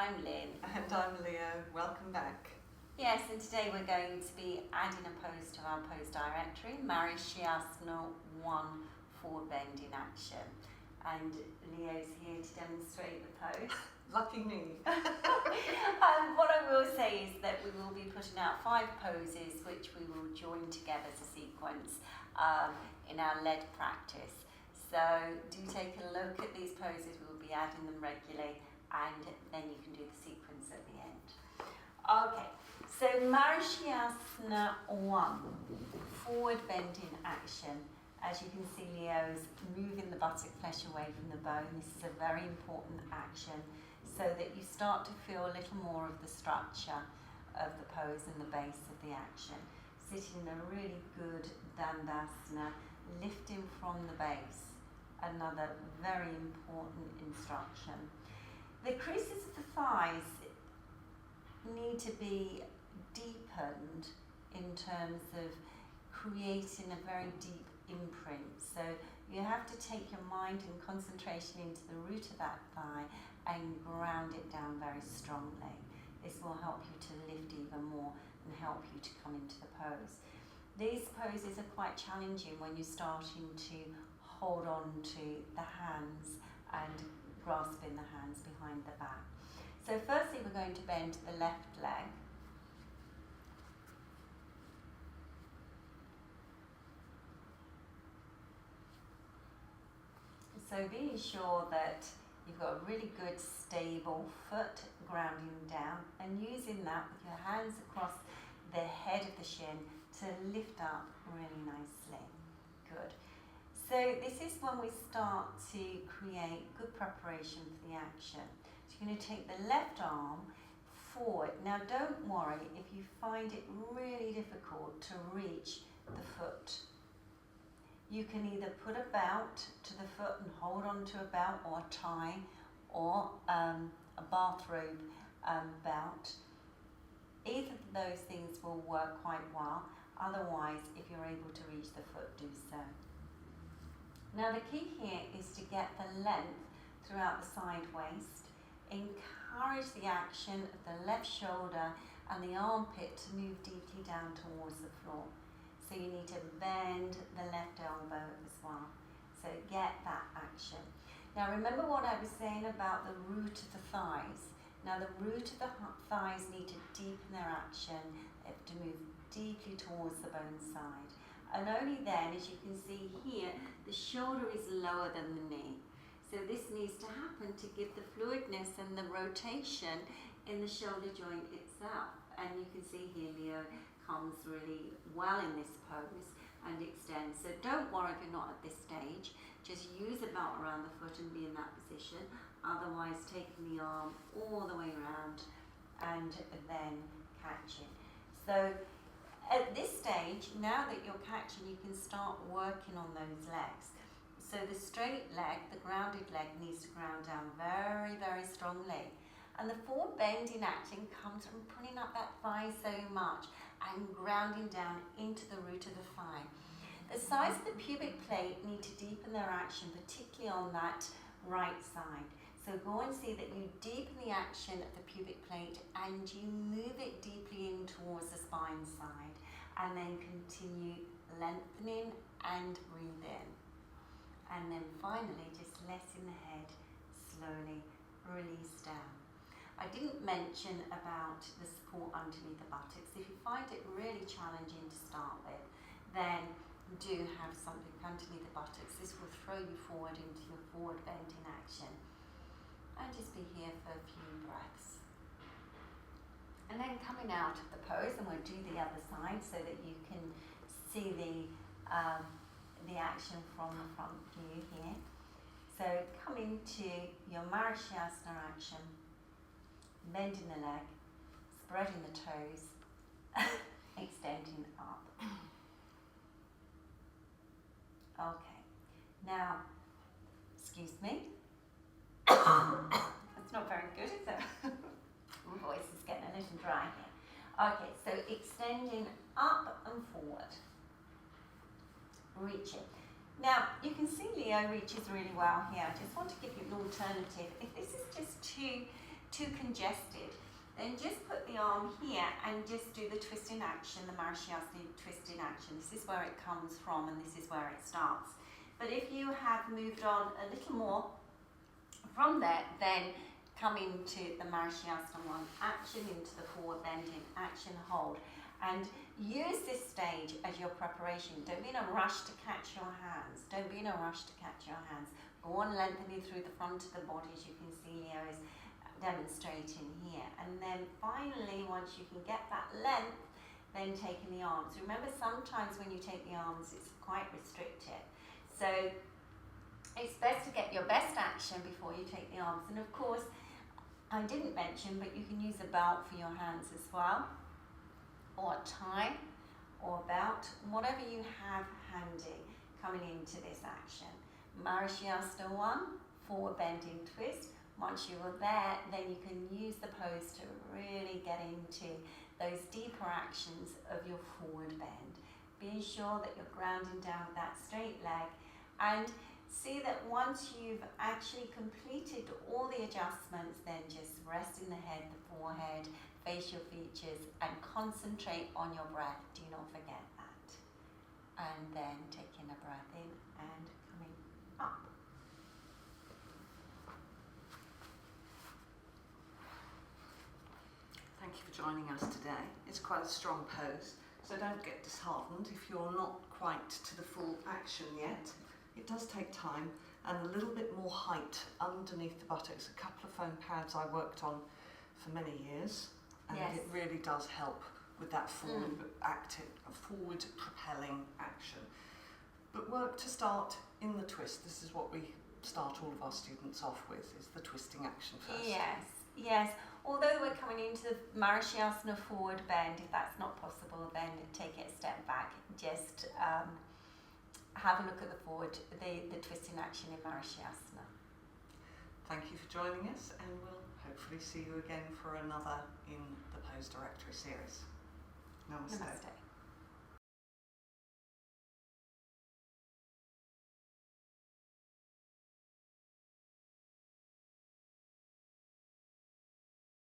I'm Lynn. And I'm Leo. Welcome back. Yes, and today we're going to be adding a pose to our pose directory, Marichyasana 1 forward bend in action. And Leo's here to demonstrate the pose. Lucky me. What I will say is that we will be putting out 5 poses which we will join together as a sequence in our lead practice. So do take a look at these poses. We'll be adding them regularly and then you can do the sequence at the end. Okay, so Marichyasana 1, forward bend in action. As you can see, Leo's moving the buttock flesh away from the bone. This is a very important action so that you start to feel a little more of the structure of the pose and the base of the action. Sitting in a really good Dandasana, lifting from the base. Another very important instruction. The creases of the thighs need to be deepened in terms of creating a very deep imprint. So you have to take your mind and concentration into the root of that thigh and ground it down very strongly. This will help you to lift even more and help you to come into the pose. These poses are quite challenging when you're starting to hold on to the hands and grasping the hands behind the back. So firstly we're going to bend the left leg. So being sure that you've got a really good stable foot grounding down and using that with your hands across the head of the shin to lift up really nicely. Good. So this is when we start to create good preparation for the action. So you're going to take the left arm forward. Now don't worry if you find it really difficult to reach the foot. You can either put a belt to the foot and hold on to a belt or a tie or a bathrobe belt. Either of those things will work quite well. Otherwise, if you're able to reach the foot, do so. Now the key here is to get the length throughout the side waist. Encourage the action of the left shoulder and the armpit to move deeply down towards the floor. So you need to bend the left elbow as well. So get that action. Now remember what I was saying about the root of the thighs. Now the root of the thighs need to deepen their action. They have to move deeply towards the bone side. And only then, as you can see here, the shoulder is lower than the knee. So this needs to happen to give the fluidness and the rotation in the shoulder joint itself. And you can see here Leo comes really well in this pose and extends. So don't worry if you're not at this stage. Just use a belt around the foot and be in that position. Otherwise, taking the arm all the way around and then catching. So at this stage, now that you're catching, you can start working on those legs. So the straight leg, the grounded leg, needs to ground down very, very strongly. And the forward bend in action comes from putting up that thigh so much and grounding down into the root of the thigh. The sides of the pubic plate need to deepen their action, particularly on that right side. So go and see that you deepen the action of the pubic plate and you move it deeply in towards the spine side. And then continue lengthening and breathe in. And then finally, just letting the head slowly release down. I didn't mention about the support underneath the buttocks. If you find it really challenging to start with, then do have something underneath the buttocks. This will throw you forward into your forward bend in action. And just be here for a few breaths. And then coming out of the pose, and we'll do the other side so that you can see the action from the front view here. So coming to your Marichyasana action, bending the leg, spreading the toes, extending up. Okay, now, excuse me. It's not very good, is it? My voice is getting a little dry here. Okay, so extending up and forward. Reaching. Now, you can see Leo reaches really well here. I just want to give you an alternative. If this is just too too congested, then just put the arm here and just do the twist in action, the Marichyasana twist in action. This is where it comes from and this is where it starts. But if you have moved on a little more from there, then come into the Marichyasana one, action into the forward bending, action, hold. And use this stage as your preparation. Don't be in a rush to catch your hands. Don't be in a rush to catch your hands. Go on lengthening through the front of the body, as you can see Leo is demonstrating here. And then finally, once you can get that length, then taking the arms. Remember, sometimes when you take the arms, it's quite restricted. So it's best to get your best action before you take the arms. And of course, I didn't mention, but you can use a belt for your hands as well, or a tie, or a belt, whatever you have handy coming into this action. Marichyasana 1, forward bending twist. Once you are there, then you can use the pose to really get into those deeper actions of your forward bend. Being sure that you're grounding down with that straight leg, and see that once you've actually completed all the adjustments, then just rest in the head, the forehead, facial features, and concentrate on your breath. Do not forget that. And then taking a breath in and coming up. Thank you for joining us today. It's quite a strong pose, so don't get disheartened if you're not quite to the full action yet. It does take time and a little bit more height underneath the buttocks. A couple of foam pads I worked on for many years, and Yes. it really does help with that forward forward propelling action. But work to start in the twist. This is what we start all of our students off with, is the twisting action first. Yes, yes. Although we're coming into the Marichyasana forward bend, if that's not possible, then take it a step back. Just have a look at the forward, the twisting action in Marichyasana. Thank you for joining us, and we'll hopefully see you again for another in the Pose Directory series. Namaste. Namaste.